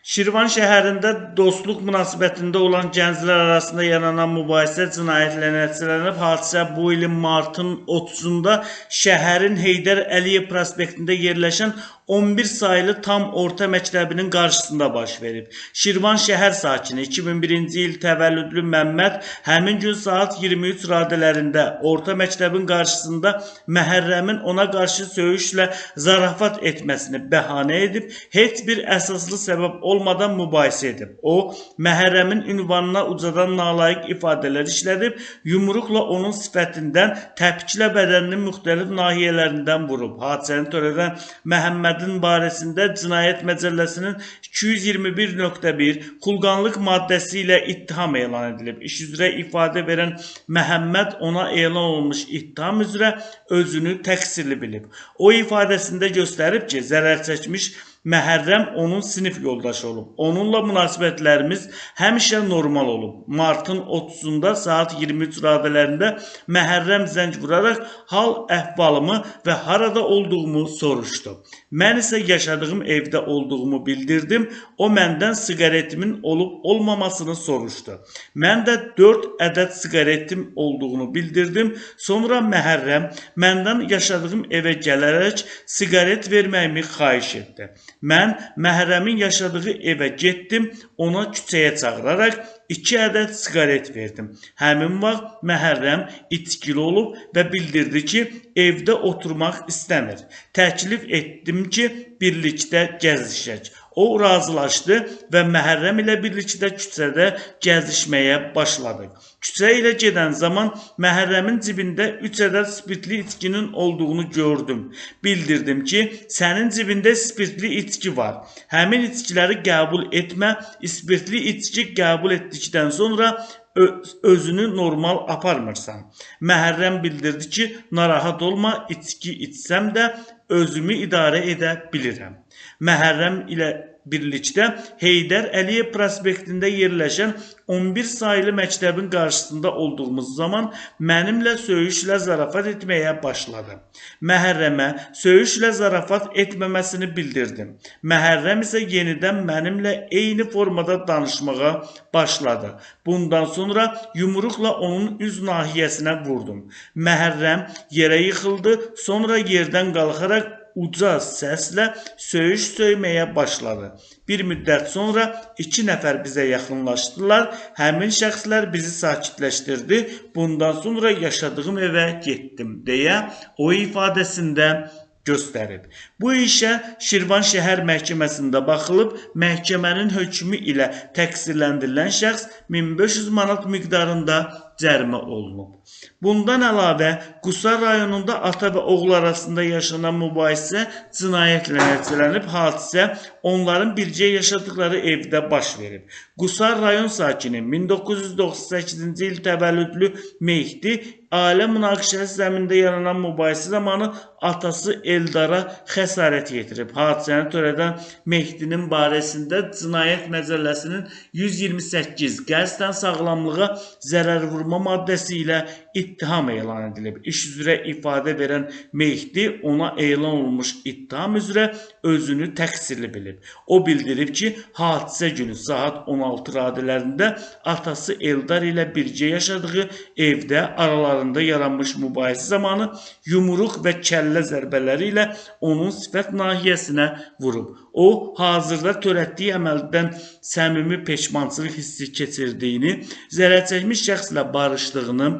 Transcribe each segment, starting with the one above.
Şirvan şəhərində dostluq münasibətində olan gənclər arasında yaranan mübahisə cinayətlə nəticələnib. Hadisə bu ilin martın 30-da şəhərin Heydər Əliyev prospektində yerləşən 11 sayılı tam orta məktəbinin qarşısında baş verib. Şirvan şəhər sakini 2001-ci il təvəllüdlü Məmməd həmin gün saat 23 radələrində orta məktəbin qarşısında Məhərrəmin ona qarşı söyüşlə zarafat etməsini bəhanə edib, heç bir əsaslı səbəb olmadan mübahisə edib. O, Məhərrəmin ünvanına ucadan nalayiq ifadələr işlədib, yumruqla onun sifətindən, təpiklə bədəninin müxtəlif nahiyələrindən vurub. Hadisəni törədən Məhəmmədin barəsində Cinayət Məcəlləsinin 221.1 xulqanlıq maddəsi ilə ittiham elan edilib. İş üzrə ifadə verən Məhəmməd ona elan olunmuş ittiham üzrə özünü təqsirli bilib. O ifadəsində göstərib ki, zərər çəkmiş Məhərrəm onun sinif yoldaşı olub. Onunla münasibətlərimiz həmişə normal olub. Martın 30-da saat 23 radələrində Məhərrəm zəng vuraraq hal əhvalımı və harada olduğumu soruşdu. Mən isə yaşadığım evdə olduğumu bildirdim. O məndən siqaretimin olub olmamasını soruşdu. Mən də 4 ədəd siqaretim olduğunu bildirdim. Sonra Məhərrəm məndən yaşadığım evə gələrək siqaret verməyimi xahiş etdi. Mən Məhərrəmin yaşadığı evə getdim, ona küçəyə çağıraraq 2 ədəd siqaret verdim. Həmin vaxt Məhərrəm içkili olub və bildirdi ki, evdə oturmaq istəmir. Təklif etdim ki, birlikdə gəzişək. O razılaşdı və Məhərrəm ilə birlikdə küçədə gəzişməyə başladıq. Küçə ilə gedən zaman Məhərrəmin cibində 3 ədəd spirtli içkinin olduğunu gördüm. Bildirdim ki, sənin cibində spirtli içki var. Həmin içkiləri qəbul etmə, spirtli içki qəbul etdikdən sonra özünü normal aparmırsan. Məhərrəm bildirdi ki, narahat olma, içki içsəm də özümü idarə edə bilirəm. Məhərrəm ilə birlikdə Heydər Əliyev prospektində yerləşən 11 sayılı məktəbin qarşısında olduğumuz zaman mənimlə söyüşlə zarafat etməyə başladı. Məhərrəmə söyüşlə zarafat etməməsini bildirdim. Məhərrəm isə yenidən mənimlə eyni formada danışmağa başladı. Bundan sonra yumruqla onun üz nahiyəsinə vurdum. Məhərrəm yerə yıxıldı, sonra yerdən qalxaraq uca səslə söyüş söyməyə başladı. Bir müddət sonra 2 nəfər bizə yaxınlaşdılar. Həmin şəxslər bizi sakitləşdirdi. Bundan sonra yaşadığım evə getdim deyə o ifadəsində göstərib. Bu işə Şirvan şəhər məhkəməsində baxılıb, məhkəmənin hökmü ilə təqsirləndirilən şəxs 1500 manat miqdarında cərimə olunub. Bundan əlavə, Qusar rayonunda ata və oğul arasında yaşanan mübahisə cinayətlə nəticələnib, hadisə onların bircə yaşadıkları evdə baş verib. Qusar rayon sakini 1998-ci il təvəllüdlü Mehdi ailə münaqişəsi zəminində yaranan mübahisə zamanı atası Eldara xəsarət yetirib. Hadisəni törədən Mehdinin barəsində Cinayət Məcəlləsinin 128 qəsdən sağlamlığa zərər vurma maddəsi ilə ittiham elan edilib. İş üzrə ifadə verən Mehdi ona elan olunmuş ittiham üzrə özünü təqsirli bilib. O bildirib ki, hadisə günü saat 16 radələrində atası Eldar ilə bircə yaşadığı evdə aralarında yaranmış mübahisə zamanı yumruq və kəllə zərbələri ilə onun sifət nahiyəsinə vurub. O, hazırda törətdiyi əməldən səmimi peşmançılıq hissi keçirdiyini, zərərçəkmiş şəxslə barışdığını,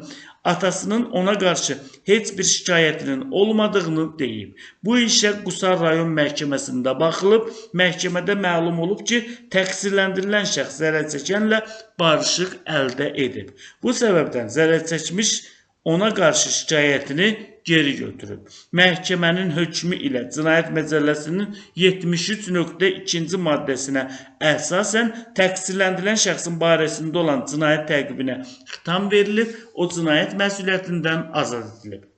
atasının ona qarşı heç bir şikayətinin olmadığını deyib. Bu işə Qusar rayon məhkəməsində baxılıb, məhkəmədə məlum olub ki, təqsirləndirilən şəxs zərərçəkənlə barışıq əldə edib. Bu səbəbdən zərərçəkmiş ona qarşı şikayətini geri götürüb. Məhkəmənin hökmü ilə Cinayət Məcəlləsinin 73.2-ci maddəsinə əsasən təqsirləndirilən şəxsin barəsində olan cinayət təqibinə xitam verilib, o cinayət məsuliyyətindən azad edilib.